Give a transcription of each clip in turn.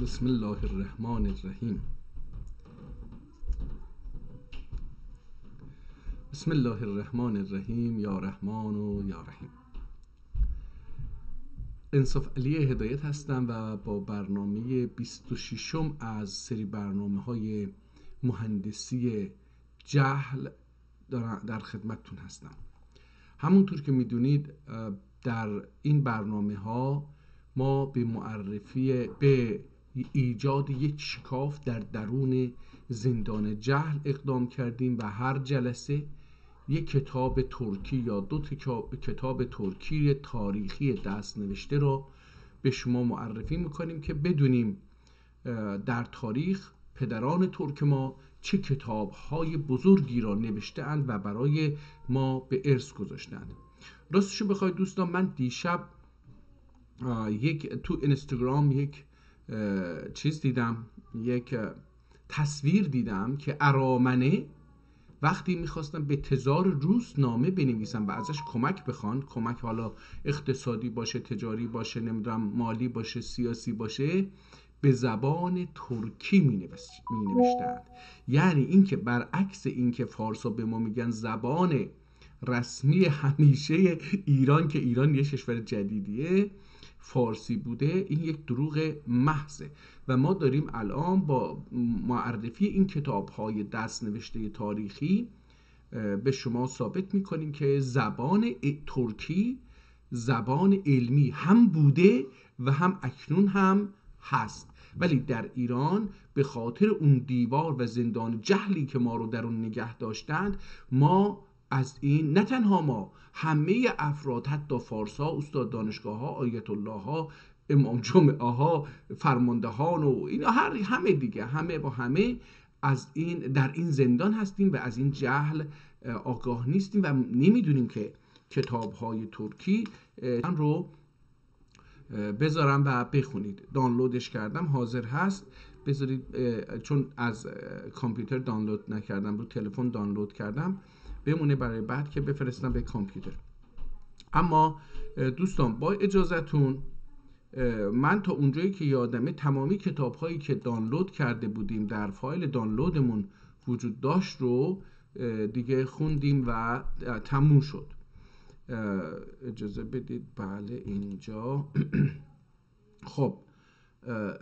بسم الله الرحمن الرحیم. بسم الله الرحمن الرحیم. یا رحمان و یا رحیم. انصاف علی هدایت هستم و با برنامه 26 از سری برنامه‌های مهندسی جهل در خدمتتون هستم. همونطور که میدونید در این برنامه‌ها ما به ایجاد یک شکاف در درون زندان جهل اقدام کردیم و هر جلسه یک کتاب ترکی یا دو کتاب ترکی تاریخی دست نوشته را به شما معرفی میکنیم که بدونیم در تاریخ پدران ترک ما چه کتاب‌های بزرگی را نوشته‌اند و برای ما به ارث گذاشتند. راستشو بخواید دوستان، من دیشب تو اینستاگرام یک چیز دیدم، یک تصویر دیدم که ارامنه وقتی میخواستن به تزار روس نامه بنویسن و ازش کمک بخوان، کمک حالا اقتصادی باشه، تجاری باشه، نمیدونم مالی باشه، سیاسی باشه، به زبان ترکی می نوشتند. یعنی اینکه برعکس اینکه فارسا به ما میگن زبان رسمی همیشه ایران، که ایران یه کشور جدیدیه، فارسی بوده، این یک دروغ محضه و ما داریم الان با معرفی این کتاب‌های دست نوشته تاریخی به شما ثابت می‌کنیم که زبان ترکی زبان علمی هم بوده و هم اکنون هم هست، ولی در ایران به خاطر اون دیوار و زندان جهلی که ما رو در اون نگه داشتند، ما از این، نه تنها ما، همه افراد، حتی فارسا، استاد دانشگاه ها، آیت الله ها، امام جمعه ها، فرماندهان و اینا، همه دیگه، همه با همه از این در این زندان هستیم و از این جهل آگاه نیستیم و نمیدونیم که کتاب های ترکی من رو بذارم و بخونید. دانلودش کردم، حاضر هست، بذارید، چون از کامپیوتر دانلود نکردم، رو تلفن دانلود کردم، بمونه برای بعد که بفرستم به کامپیوتر. اما دوستان با اجازهتون، من تا اونجایی که یادمه تمامی کتاب هایی که دانلود کرده بودیم در فایل دانلودمون وجود داشت رو دیگه خوندیم و تموم شد. اجازه بدید، بله اینجا خب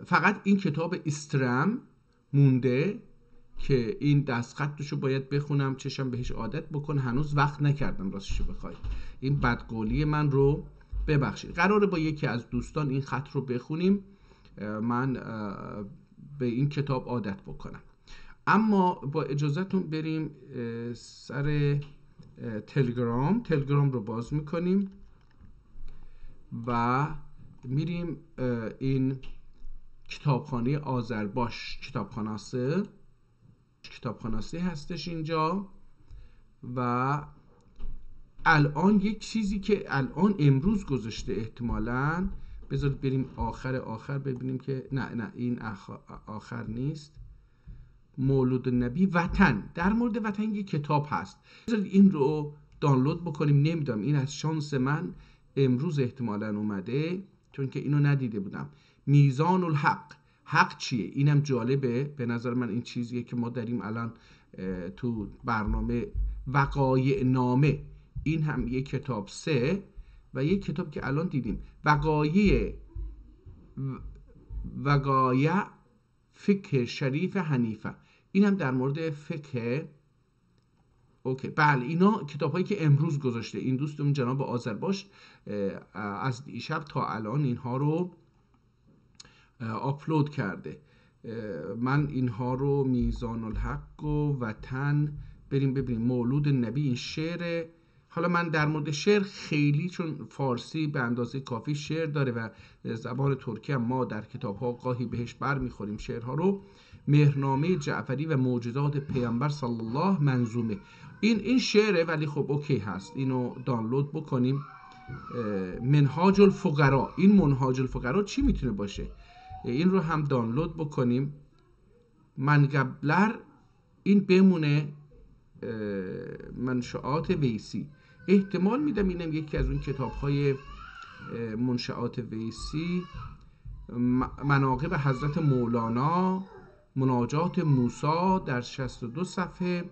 فقط این کتاب استرم مونده که این دستخطشو باید بخونم، چشم بهش عادت بکنه، هنوز وقت نکردم راستشو بخواید. این بدقولی من رو ببخشید. قراره با یکی از دوستان این خط رو بخونیم، من به این کتاب عادت بکنم. اما با اجازهتون بریم سر تلگرام رو باز میکنیم و میریم این کتابخانه آذرباش، کتابخانه هستش اینجا. و الان یک چیزی که الان امروز گذاشته احتمالاً، بذارید بریم آخر ببینیم که نه این آخر نیست. مولود النبی وطن، در مورد وطن یک کتاب هست، بذارید این رو دانلود بکنیم. نمیدونم، این از شانس من امروز احتمالاً اومده، چون که اینو ندیده بودم. میزان الحق، حق چیه؟ اینم جالبه به نظر من. این چیزیه که ما داریم الان تو برنامه وقایع نامه، این هم یک کتاب 3 و یک کتاب که الان دیدیم وقایع فقه شریف حنیفه، این هم در مورد فقه. اوکی، بله، اینا کتاب هایی که امروز گذاشته این دوستمون جناب آذرباش، از دیشب تا الان اینها رو آپلود کرده. من اینها رو، میزان الحق و وطن، بریم ببینیم. مولود النبی این شعره. حالا من در مورد شعر خیلی، چون فارسی به اندازه کافی شعر داره و زبان ترکی هم ما در کتاب ها گاهی بهش بر میخوریم شعرها رو. مهرنامه جعفری و معجزات پیامبر صلی الله منظومه، این شعره، ولی خب اوکی هست، اینو دانلود بکنیم. منهاج الفقرا، این منهاج الفقرا چی میتونه باشه؟ این رو هم دانلود بکنیم. منقبلر، این بمونه. منشعات ویسی، احتمال میدم اینم یکی از اون کتاب های منشعات ویسی. مناقب حضرت مولانا، مناجات موسی در 62 صفحه،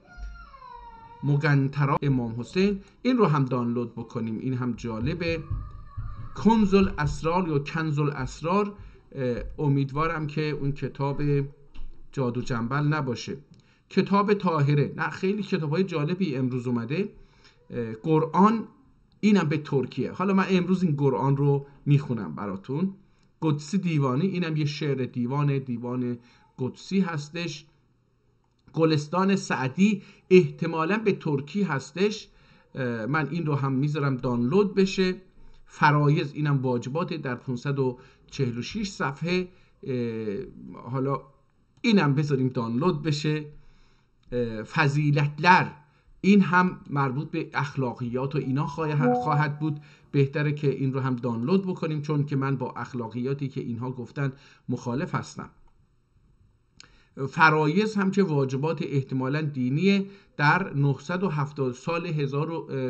مگنترا امام حسین. این رو هم دانلود بکنیم، این هم جالبه. کنز الاسرار یا کنز الاسرار، امیدوارم که اون کتاب جادو جنبل نباشه. کتاب طاهره، نه خیلی کتاب‌های جالبی امروز اومده. قرآن، اینم به ترکیه. حالا من امروز این قرآن رو میخونم براتون. قدسی دیوانی، اینم یه شعر دیوان قدسی هستش. گلستان سعدی احتمالاً به ترکی هستش، من این رو هم میذارم دانلود بشه. فرایض، اینم واجبات در 546 صفحه، حالا اینم بذاریم دانلود بشه. فضیلتلر، این هم مربوط به اخلاقیات و اینا خواهد بود. بهتره که این رو هم دانلود بکنیم، چون که من با اخلاقیاتی که اینها گفتن مخالف هستم. فرایض هم که واجبات احتمالاً دینیه، در 970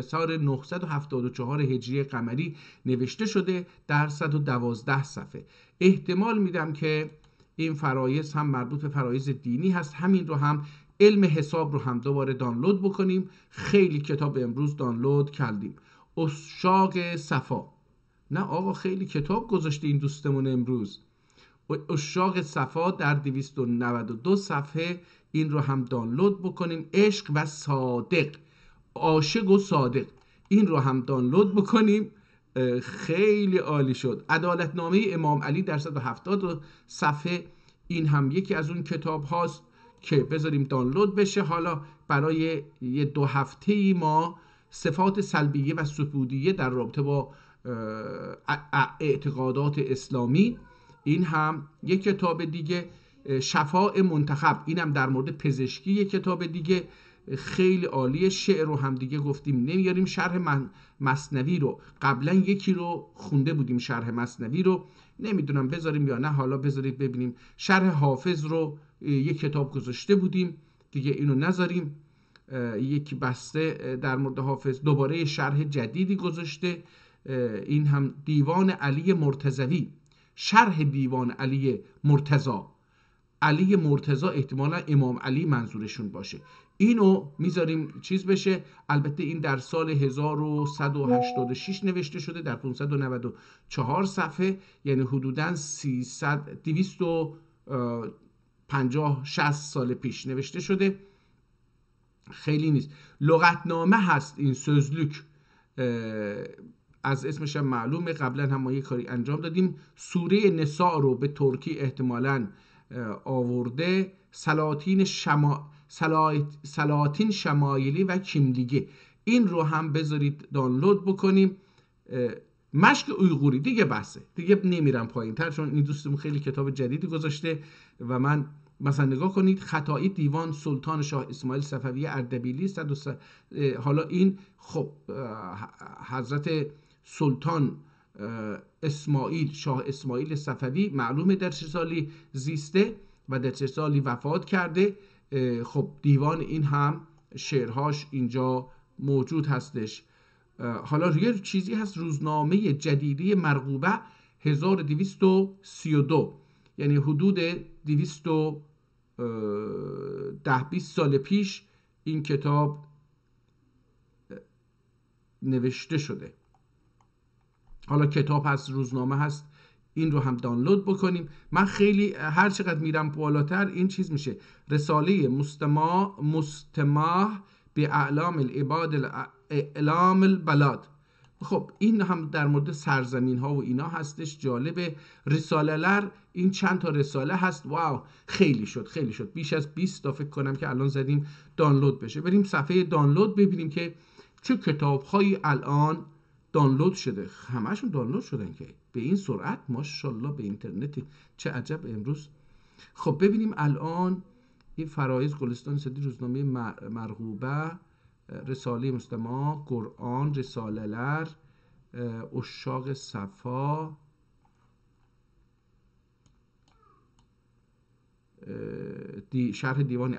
سال 974 هجری قمری نوشته شده در 112 صفحه. احتمال میدم که این فرایض هم مربوط به فرایض دینی هست. همین رو هم، علم حساب رو هم دوباره دانلود بکنیم. خیلی کتاب امروز دانلود کردیم. عشاق صفا، نه آقا خیلی کتاب گذاشته این دوستمون امروز. عشاق صفا در 292 صفحه، این رو هم دانلود بکنیم. عشق و صادق، عاشق و صادق، این رو هم دانلود بکنیم. خیلی عالی شد. عدالتنامه امام علی در 170 صفحه، این هم یکی از اون کتاب هاست که بذاریم دانلود بشه. حالا برای یه 2 هفته ما صفات سلبیه و سفودیه در رابطه با اعتقادات اسلامی، این هم یک کتاب دیگه. شفاء منتخب، اینم در مورد پزشکی یک کتاب دیگه، خیلی عالیه. شعر رو هم دیگه گفتیم نمیاریم. شرح مثنوی رو قبلا یکی رو خونده بودیم، شرح مثنوی رو نمیدونم بذاریم یا نه، حالا بذارید ببینیم. شرح حافظ رو یک کتاب گذاشته بودیم دیگه، اینو نذاریم. یک بسته در مورد حافظ، دوباره شرح جدیدی گذاشته. این هم دیوان علی مرتضوی، شرح دیوان علی مرتضی، احتمالا امام علی منظورشون باشه. اینو میذاریم چیز بشه. البته این در سال 1186 نوشته شده در 594 صفحه، یعنی حدوداً 250-60 سال پیش نوشته شده، خیلی نیست. لغتنامه هست این سوزلوک، از اسمش هم معلومه، قبلا هم ما یه کاری انجام دادیم. سوره نساء رو به ترکی احتمالاً آورده. سلاطین شمایلی و کیملیگه، این رو هم بذارید دانلود بکنیم. مشق اویغوری دیگه بحثه، دیگه نمیرم پایین تر، چون این دوستمون خیلی کتاب جدیدی گذاشته و من مثلا نگاه کنید. خطایی دیوان سلطان شاه اسماعیل صفوی اردبیلی، حالا این خب حضرت سلطان اسماعیل، شاه اسماعیل صفوی، معلومه در چه سالی زیسته و در چه سالی وفات کرده. خب دیوان این هم شعرهاش اینجا موجود هستش. حالا یه چیزی هست، روزنامه جدیدی مرغوبه 1232، یعنی حدود 210-20 سال پیش این کتاب نوشته شده. حالا کتاب هست، روزنامه هست، این رو هم دانلود بکنیم. من خیلی هر چقدر میرم بالاتر این چیز میشه. رساله مستمع به اعلام العباد اعلام البلاد، خب این هم در مورد سرزمین ها و اینا هستش. جالبه. رساله لر، این چند تا رساله هست. واو خیلی شد، بیش از 20 تا فکر کنم که الان زدیم دانلود بشه. بریم صفحه دانلود ببینیم که چه کتاب هایی الان دانلود شده. همشون دانلود شدن که به این سرعت، ماشاءالله به اینترنت، چه عجب امروز. خب ببینیم الان این فرایض، گلستان سعدی، روزنامه مرغوبه، رساله مستمع، قرآن، رساله لر، عشاق صفا، شرح دیوان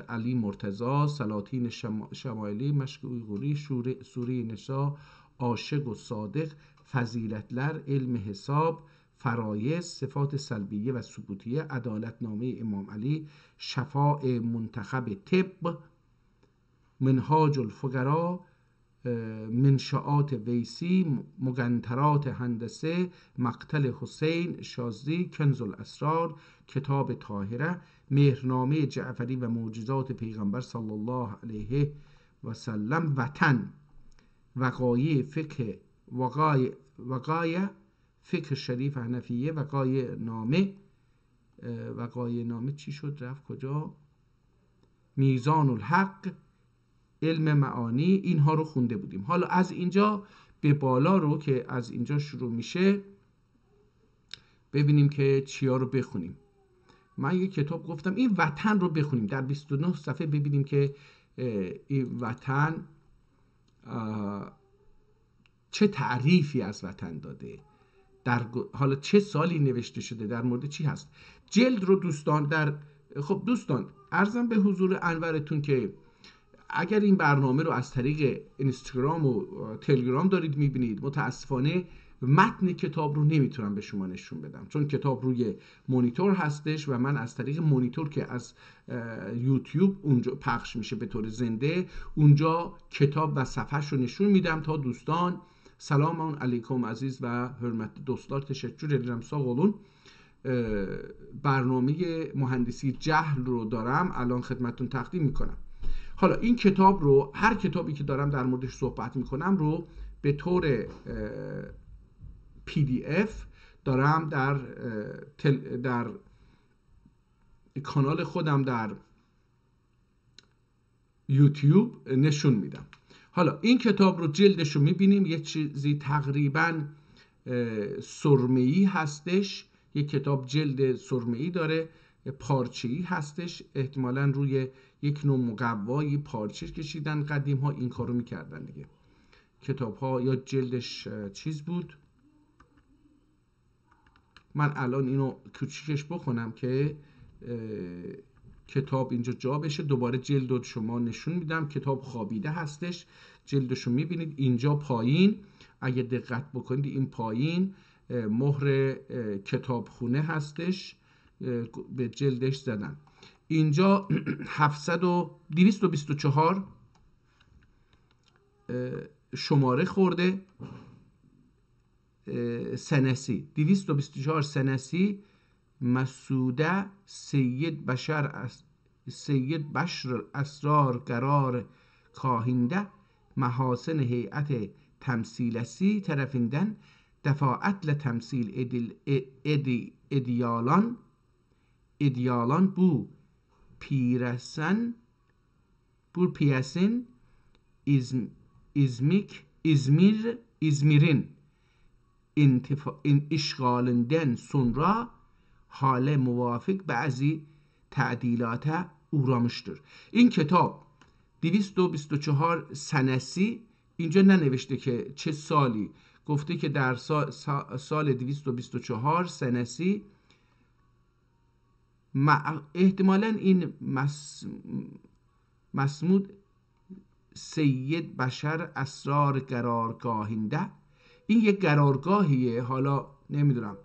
علی مرتضی، سلاطین شمایلی، مشق اویغوری، سوره نساء، عاشق و صادق، فضیلت لر، علم حساب، فرایض، صفات سلبیه و ثبوتیه، عدالتنامه امام علی، شفاع منتخب طب، منهاج الفقرا، منشآت ویسی، مگنترات هندسه، مقتل حسین شازلی، کنز الاسرار، کتاب طاهره، مهرنامه جعفری و معجزات پیغمبر صلی الله علیه و سلم، وطن، وقایع فقه، وقایع فقه شریف حنفیه، وقایع نامه چی شد رفت کجا، میزان الحق، علم معانی. اینها رو خونده بودیم. حالا از اینجا به بالا رو که از اینجا شروع میشه ببینیم که چیا رو بخونیم. من یک کتاب گفتم این وطن رو بخونیم، در 29 صفحه ببینیم که این وطن چه تعریفی از وطن داده، حالا چه سالی نوشته شده، در مورد چی هست. جلد رو دوستان خب دوستان عرضم به حضور انورتون که اگر این برنامه رو از طریق اینستاگرام و تلگرام دارید میبینید، متاسفانه متن کتاب رو نمیتونم به شما نشون بدم، چون کتاب روی مونیتور هستش و من از طریق مونیتور که از یوتیوب اونجا پخش میشه به طور زنده، اونجا کتاب و صفحش رو نشون میدم تا دوستان. سلام علیکم عزیز و hörmətli dostlar, teşekkür ederim, sağ olun. برنامه مهندسی جهل رو دارم الان خدمتتون تقدیم میکنم. حالا این کتاب رو، هر کتابی که دارم در موردش صحبت میکنم رو به طور PDF دارم در کانال خودم در یوتیوب نشون میدم. حالا این کتاب رو جلدش رو میبینیم، یه چیزی تقریبا سرمه‌ای هستش، یک کتاب جلد سرمه‌ای داره، پارچه‌ای هستش، احتمالاً روی یک نوع مقوایی پارچه کشیدن، قدیم ها این کارو میکردن دیگه. کتاب ها یا جلدش چیز بود. من الان اینو کوچیکش بکنم که کتاب اینجا جا بشه، دوباره جلد رو شما نشون میدم. کتاب خوابیده هستش، جلدشو میبینید اینجا پایین، اگه دقت بکنید این پایین مهر کتابخونه هستش، به جلدش زدن. اینجا 224 شماره خورده، سنسی 224 سنسی، مسوده سید بشر اسرار قرار کاهنده، محاسن هیئت تمثیلسی طرفیندن، دفاعت لتمثیل ادیالان بو پیرسن پیاسین İzmir'in işgalinden sonra hale muvafık bazı تعدیلات uğramıştır. این کتاب 224 سنسی، اینجا ننوشته که چه سالی، گفته که در سال 224 سنسی، احتمالاً این مسمود سید بشر اسرار قرارگاهنده، این یک قرارگاهیه، حالا نمیدونم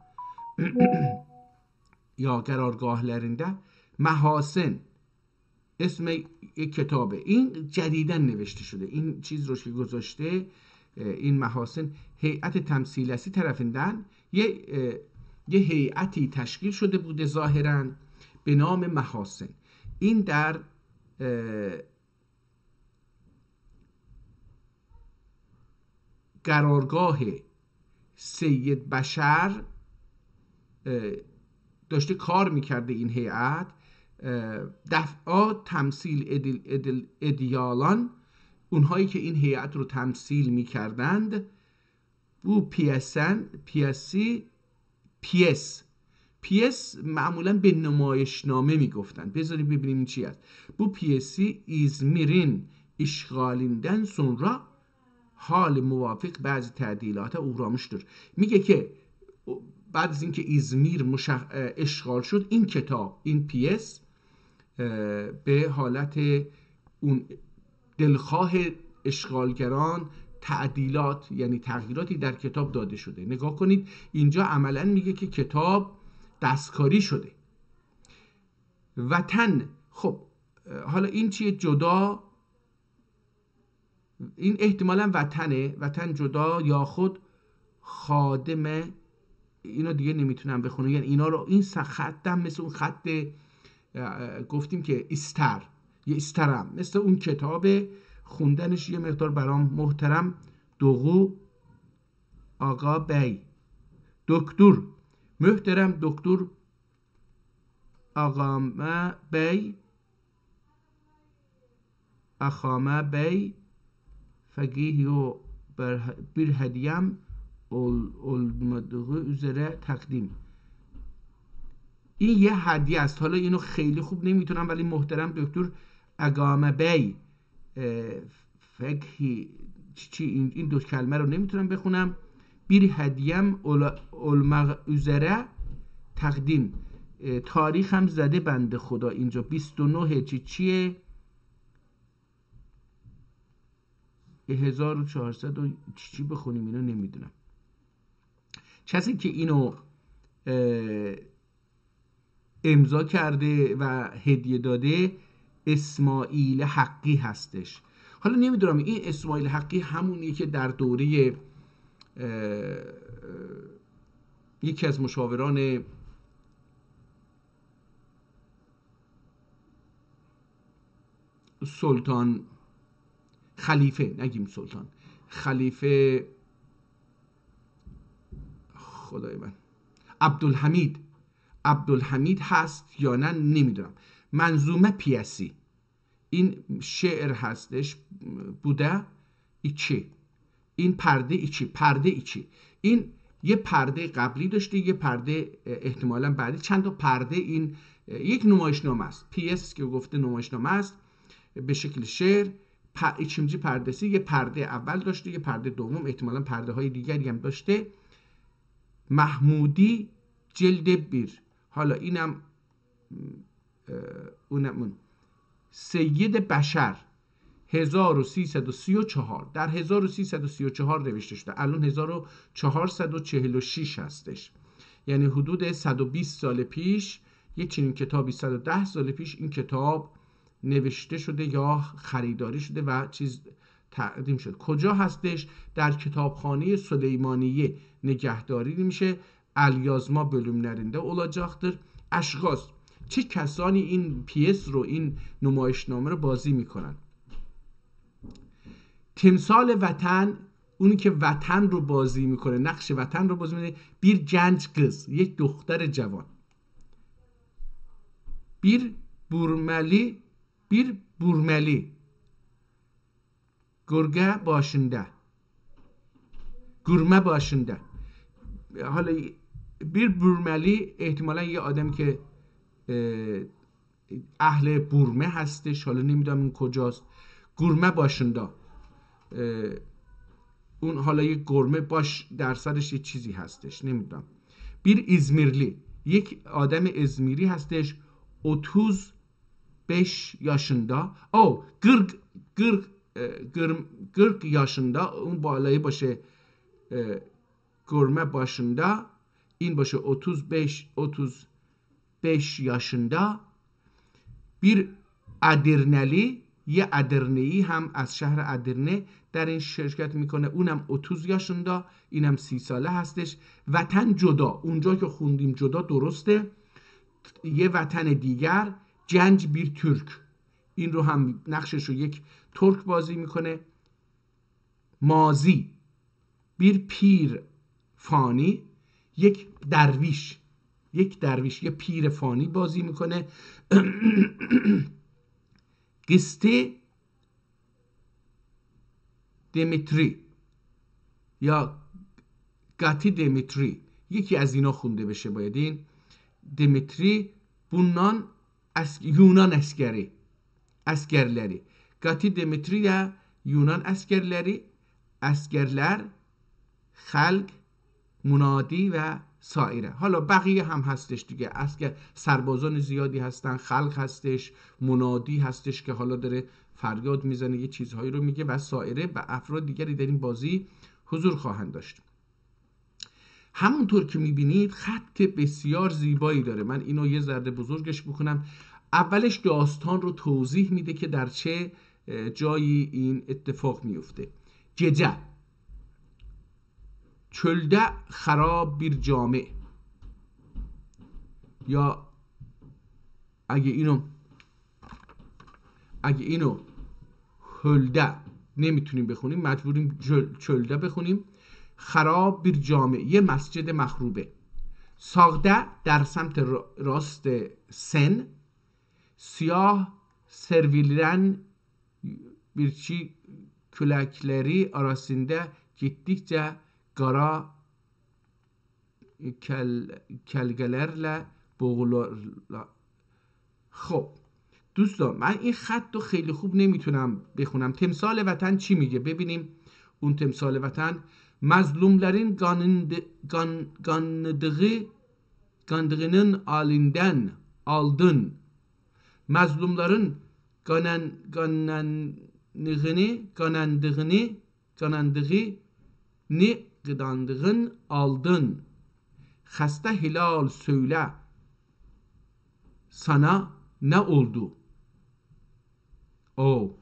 یا قرارگاه لرنده. محاسن اسم یک کتابه، این جدیدن نوشته شده، این چیز رو که گذاشته این محاسن هیئت تمثیلسی طرفیندن، یه هیئتی تشکیل شده بوده ظاهراً به نام محاسن. این در قرارگاه سید بشر داشته کار میکرده این هیئت. دفعات تمثیل ادیالان، اونهایی که این هیئت رو تمثیل میکردند، بو پیس معمولا به نمایشنامه میگفتن. بذارید ببینیم چی است. Bu piyesi İzmir'in işgalinden sonra حال موافق بعضی تعدیلات uğramıştır. میگه که بعد از اینکه ازمیر اشغال شد، این کتاب، این پیس به حالت اون دلخواه اشغالگران تعدیلات یعنی تغییراتی در کتاب داده شده. نگاه کنید اینجا عملا میگه که کتاب دستکاری شده. وطن، خب حالا این چیه؟ جدا، این احتمالا وطنه، وطن جدا یا خود خادمه. اینا دیگه نمیتونم بخونم، یعنی اینا رو، این خطم مثل اون خط گفتیم که استر، یه استرم مثل اون کتاب، خوندنش یه مقدار برام محترم. دوغو آقا بی، دکتر محترم، دکتر آقامه بی، اخامه بی، فقیه و bir hediyem olmadığı üzere takdim. این یه هدیه است. حالا اینو خیلی خوب نمیتونم، ولی محترم دکتر اگامه بی فقهی چی، این دو کلمه رو نمیتونم بخونم. bir hediyem olmak üzere تقدیم. تاریخ هم زده بنده خدا اینجا 29 چیه 1400 و چی بخونیم اینو نمیدونم. کسی که اینو امضا کرده و هدیه داده اسماعیل حقی هستش. حالا نمیدونم این اسماعیل حقی همونیه که در دوره یکی از مشاوران سلطان، خلیفه، نگیم سلطان، خلیفه، خدای من، عبدالحمید هست یا نه نمیدونم. منظومه پیاسی، این شعر هستش بوده ایچی، این پرده ایچی، این یه پرده قبلی داشته، یه پرده احتمالاً بعدی، چند تا پرده. این یک نمایشنامه است، پیاس که گفته نمایشنامه است به شکل شعر. ایچیمجی پردسی یه پرده اول داشته، یه پرده دوم، احتمالاً پرده های دیگری هم داشته. محمودی جلد بیر، حالا اینم اونم سید بشر 1334 در 1334 نوشته شده، الان 1446 هستش، یعنی حدود 120 سال پیش یک چنین کتابی، 110 سال پیش این کتاب نوشته شده یا خریداری شده و چیز تقدیم شد. کجا هستش؟ در کتابخانه سلیمانیه نگهداری میشه. الیازما bölümlerinde olacaktır. اشخاص، چه کسانی این پیس رو، این نمایشنامه رو بازی میکنن؟ تمثال وطن، اونی که وطن رو بازی میکنه، نقش وطن رو بازی میکنه، bir genç kız، یک دختر جوان. bir burmeli گرگه باشنده. حالا bir burmeli احتمالا یه آدمی که اهل بورمه هستش، حالا نمیدونم این کجاست. گورمه باشنده، اون حالا یه گرمه باش در سرش یه چیزی هستش، نمیدونم. bir İzmirli، یک آدم ازمیری هستش. 35 yaşında. 40 yaşında، اون بالایی باشه گرمه باشنده، این باشه 35 yaşında. bir ادرنلی، یه ادرنه‌ای هم از شهر ادرنه در این شرکت میکنه، اونم 30 yaşında، اینم 30 ساله هستش. وطن جدا، اونجا که خوندیم جدا درسته. یه وطن دیگر جنج bir ترک، این رو هم نقشش رو یک ترک بازی میکنه. مازی bir پیر فانی، یک درویش یه پیر فانی بازی میکنه. قسطه دمیتری یا گاتی دمیتری، یکی از اینا خونده بشه باید. این دمیتری bundan Yunan askerleri. Gati Demetri de Yunan askerler, خلق، منادی و سایره. حالا بقیه هم هستش دیگه، سربازان زیادی هستن، خلق هستش، منادی هستش که حالا داره فریاد میزنه، یه چیزهایی رو میگه و سایر و افراد دیگری در این بازی حضور خواهند داشت. همونطور که میبینید خط بسیار زیبایی داره. من اینو یه ذره بزرگش بکنم. اولش داستان رو توضیح میده که در چه جایی این اتفاق میفته. Gece çölde خراب bir cami. یا اگه اینو هلده نمیتونیم بخونیم، مجبوریم چلده بخونیم. خراب bir cami، یه مسجد مخروبه. ساغده در سمت راست سن، siyah servilen bir şey külekleri arasında gittikçe kara کلگلرle boğulurlar. خب دوستان، من این خط رو خیلی خوب نمیتونم بخونم. تمثال وطن چی میگه؟ ببینیم اون تمثال وطن: مظلومların gandığının alinden aldın. Mazlumların gıdandığın aldın. Hasta hilal söyle, sana ne oldu? O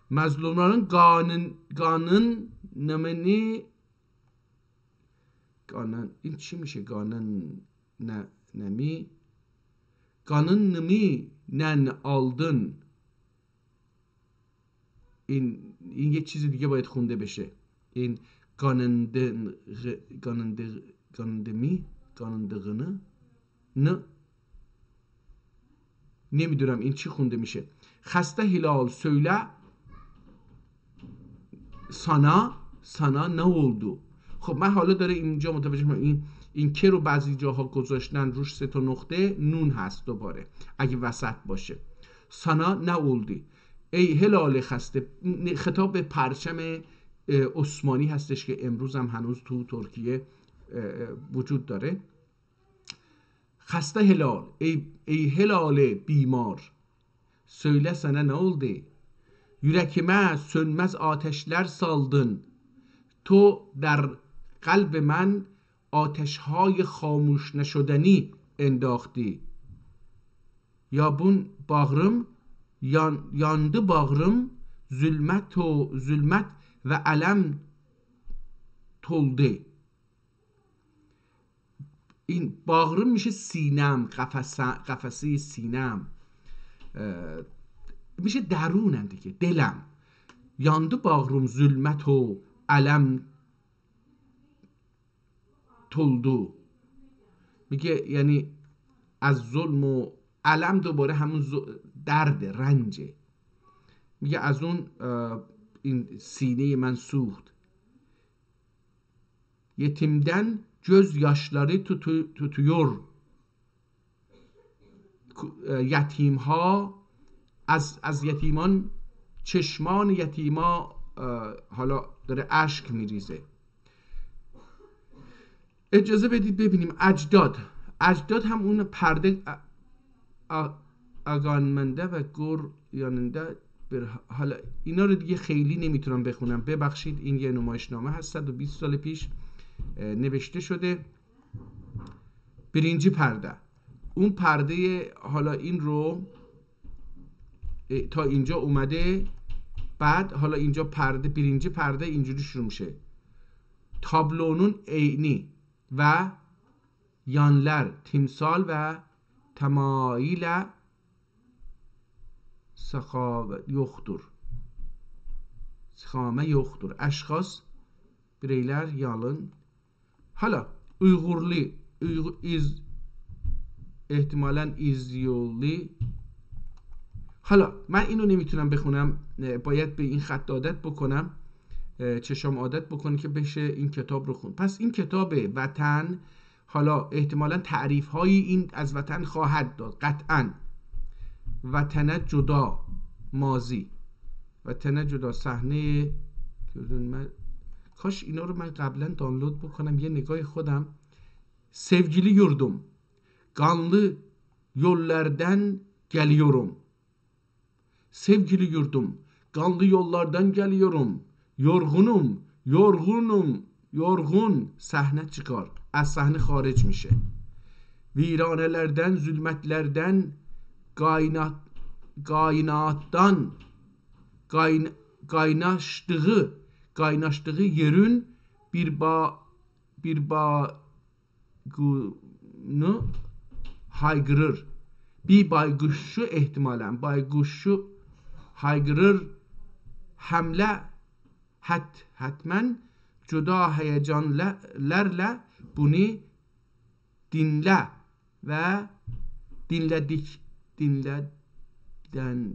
mazlumların ganın nemeni این چی میشه؟ نن aldın. این یه چیز دیگه باید خونده بشه. این ganındığını نمیدونم این چی خونده میشه. خسته هلال söyle sana ne oldu؟ خب من حالا داره اینجا متوجه شدم این که رو بعضی جاها گذاشتن روش 3 تا نقطه نون هست دوباره اگه وسط باشه. sana ne oldu؟ ای هلال خسته. خطاب به پرچم عثمانی هستش که امروز هم هنوز تو ترکیه وجود داره. خسته هلال، ey helal بیمار، söyle sana ne oldu؟ yüreğime sönmez ateşler saldın. تو در قلب من آتش‌های خاموش نشدنی انداختی. یابون باغرم yandı bağrım، zulmet ve alem toldu. این باغرم میشه سینم، قفسه سینم، میشه درونم دیگه، دلم. yandı bağrım zulmet و علم تولدو، میگه یعنی از ظلم و علم دوباره همون درد رنجه. میگه از اون این سینه من سوخت. yetimden gözyaşları tutuyor. یتیم ها از یتیمان، چشمان یتیما حالا داره اشک میریزه. اجازه بدید ببینیم اجداد هم اون پرده آگانمنده و گر یاننده. حالا اینا رو دیگه خیلی نمیتونم بخونم، ببخشید. این یه نمایشنامه هست 120 سال پیش نوشته شده. برینجی پرده، اون پرده، حالا این رو تا اینجا اومده، بعد حالا اینجا پرده، برینجی پرده اینجوری شروع میشه. تابلونun eyni ve yanlar timsal ve temayile sıkame yoktur. Eşkhas bireyler yalın. Hala Uygurlu احتمالاً ایزیولی. حالا من اینو نمیتونم بخونم، باید به این خط عادت بکنم، چشام عادت بکنه که بشه این کتاب رو خون. پس این کتاب وطن حالا احتمالاً تعریف های این از وطن خواهد داد قطعاً. وطن جدا، ماضی، وطن جدا، صحنه. من کاش اینا رو من قبلا دانلود بکنم یه نگاه خودم. Sevgili yurdum, kanlı yollardan geliyorum. Sevgili yurdum, kanlı yollardan geliyorum. Yorgunum, yorgun. Sahne çıkar. Az sahne hariç میشه. Viranelerden, zulmetlerden, kainattan, kaynaştığı yerin bir bağını haygırır. Bir bayguşu ihtimalen bayguşu haygırır. Hamle hatmen cüda heyecanlarla bunu dinle ve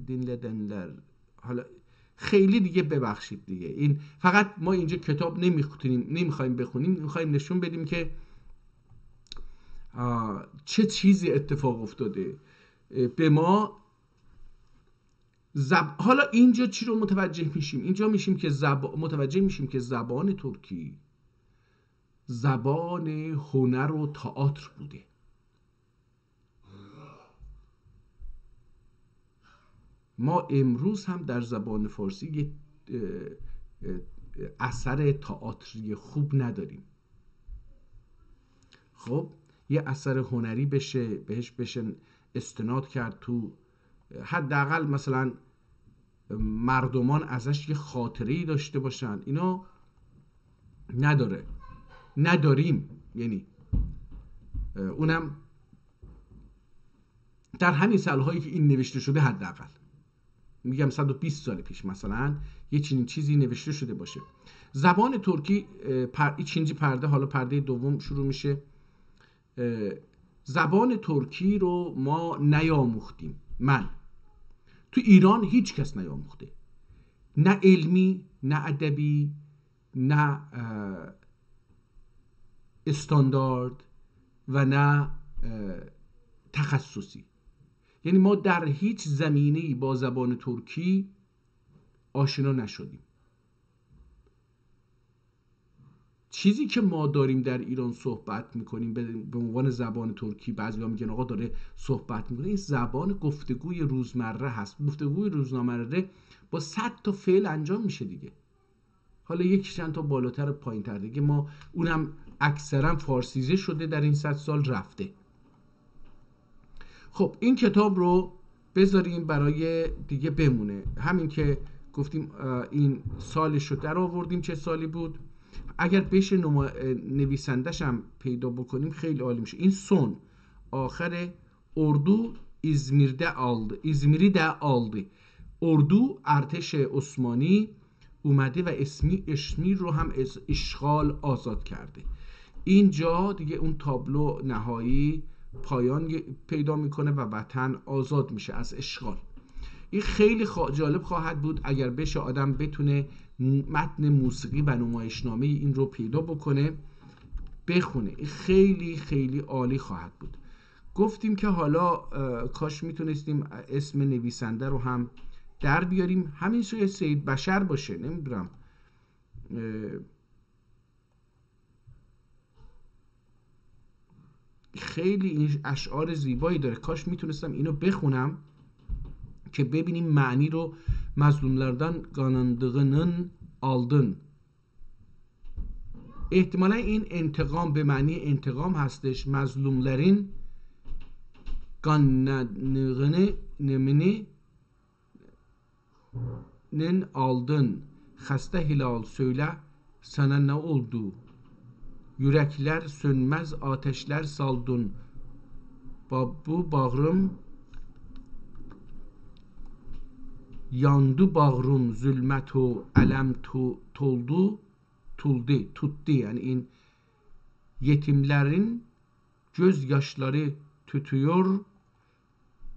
dinledenler حالا خیلی دیگه ببخشید دیگه این فقط ما اینجا کتاب نمیخوایم بخونیم، میخوایم نشون بدیم که چه چیزی اتفاق افتاده به ما. حالا اینجا چی رو متوجه میشیم؟ اینجا متوجه میشیم که زبان ترکی زبان هنر و تئاتر بوده. ما امروز هم در زبان فارسی یک اثر تئاتری خوب نداریم. خب یه اثر هنری بهش بشه استناد کرد، تو حداقل مثلا مردمان ازش یه خاطره‌ای داشته باشن، اینا نداریم. یعنی اونم در همین سالهایی که این نوشته شده، حداقل میگم 120 سال پیش مثلا یه چنین چیزی نوشته شده باشه. زبان ترکی چینجی پرده، حالا پرده دوم شروع میشه. زبان ترکی رو ما نیاموختیم. من تو ایران هیچ کس نیاموخته، نه علمی، نه ادبی، نه استاندارد و نه تخصصی. یعنی ما در هیچ زمینه‌ای با زبان ترکی آشنا نشدیم. چیزی که ما داریم در ایران صحبت میکنیم به عنوان زبان ترکی، بعضی‌ها میگن آقا داره صحبت میکنه، این زبان گفتگوی روزمره هست. گفتگوی روزمره با 100 تا فعل انجام میشه دیگه. حالا یکی چند تا بالاتر پایین‌تر دیگه، ما اونم اکثرا فارسیزه شده، در این 100 سال رفته. خب این کتاب رو بذاریم برای دیگه بمونه. همین که گفتیم این سالش رو در آوردیم، چه سالی بود. اگر بشه نویسندش هم پیدا بکنیم خیلی عالی میشه. این سون آخر اردو İzmir'i aldı. اردو ارتش عثمانی اومده و اشمیر رو هم از اشغال آزاد کرده. اینجا دیگه اون تابلو نهایی پایان پیدا میکنه و وطن آزاد میشه از اشغال. این خیلی جالب خواهد بود اگر بشه آدم بتونه متن موسیقی و نمایشنامه این رو پیدا بکنه بخونه. این خیلی خیلی عالی خواهد بود. گفتیم که حالا کاش میتونستیم اسم نویسنده رو هم در بیاریم. همین سید بشر باشه، نمیدونم. خیلی این اشعار زیبایی داره. کاش میتونستم اینو بخونم که ببینیم معنی رو. مظلومlardan kanandığının aldın. احتمالا این انتقام به معنی انتقام هستش. مظلومlerin kanandığını aldın. Hasta hilal söyle sana ne oldu? Yürekler sönmez ateşler saldın. Bu bağrım yandı, bağrım zulmet o elem tuttu. Yani in yetimlerin gözyaşları tutuyor,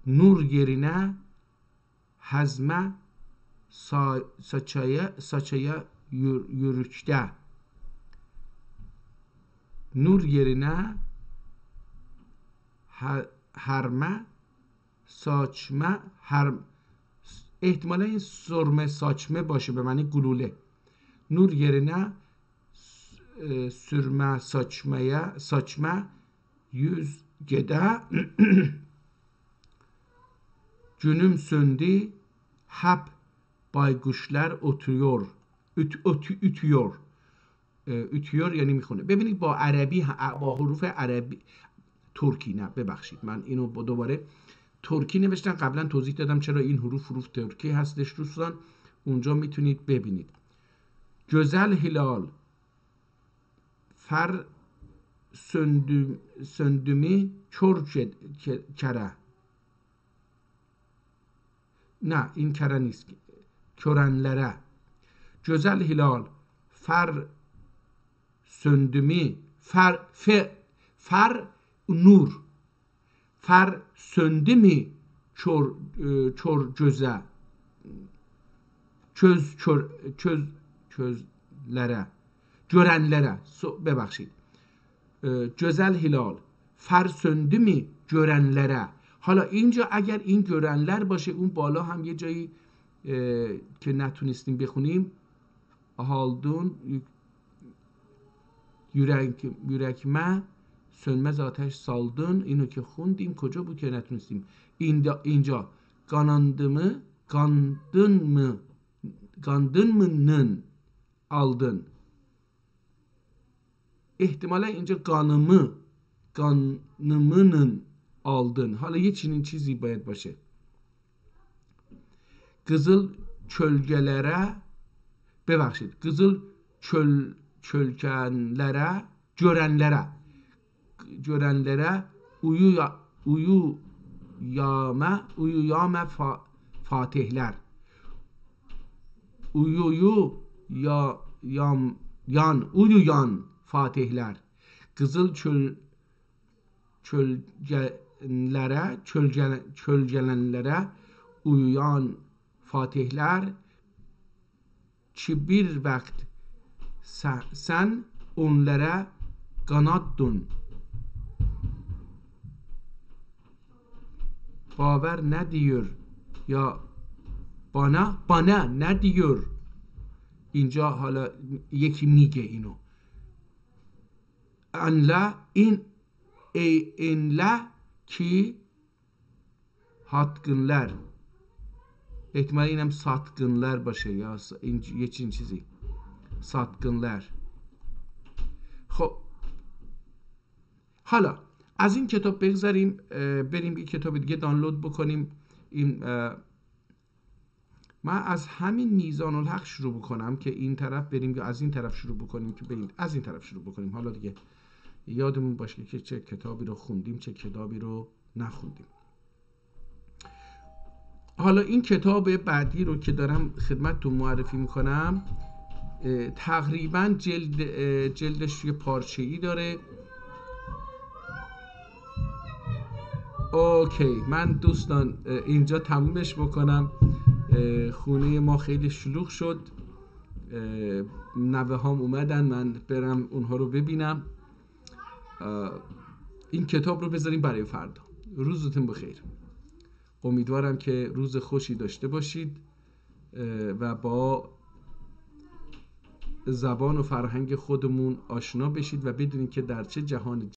nur yerine hazme saçaya yürükte. Nur yerine harme saçme احتمالا این سرمه ساچمه باشه به معنی گلوله. نور yerine sürme saçma yüz gede günüm söndü hep bayguşlar oturuyor. ütüyor. ütüyor یعنی میخونه. ببینید با عربی، با حروف عربی ترکی، نه ببخشید من اینو دوباره ترکی نوشتم، قبلا توضیح دادم چرا این حروف ترکی هستش دوستان، اونجا میتونید ببینید. گزل هلال فر söndümü kör kere. نه این کره نیست، körenlere. Güzel hilal fer söndümü fer nur fer söndümü kör göze közlere görenlere ببخشید. Güzel hilal fer söndümü görenlere. حالا اینجا اگر این görenler باشه، اون بالا هم یه جایی که نتونستیم بخونیم haldun yürekme sönmez ateş saldın، اینو که خوندیم کجا بود که نتونستیم؟ اینجا gandın mı'nın aldın، احتمالا اینجا ganımının aldın. حالا یه چنین چیزی باید باشه. Kızıl çölgelere ببخشید Kızıl çölkenlere görenlere uyuyame fatihler uyuyan fatihler. Kızıl çölgelenlere uyuyan fatihler ki bir vakt sen onlara kanattın. Baver ne diyor ya bana ne diyor؟ اینجا حالا یکی میگه اینو. انلا اینلا ki hatkınlar، احتمال اینم satkınlar باشه یا یه چیزی satkınlar. خب حالا از این کتاب بگذاریم بریم یه کتاب دیگه دانلود بکنیم. این من از همین میزان الحق شروع بکنم که این طرف بریم یا از این طرف شروع بکنیم که بریم از این طرف شروع بکنیم. حالا دیگه یادمون باشه که چه کتابی رو خوندیم چه کتابی رو نخوندیم. حالا این کتاب بعدی رو که دارم خدمتتون معرفی میکنم تقریبا جلدش یه پارچه‌ای داره. اوکی من دوستان اینجا تمومش بکنم. خونه ما خیلی شلوغ شد، نوه هام اومدن، من برم اونها رو ببینم. این کتاب رو بذاریم برای فردا. روزتون بخیر. امیدوارم که روز خوشی داشته باشید و با زبان و فرهنگ خودمون آشنا بشید و بدونید که در چه جهان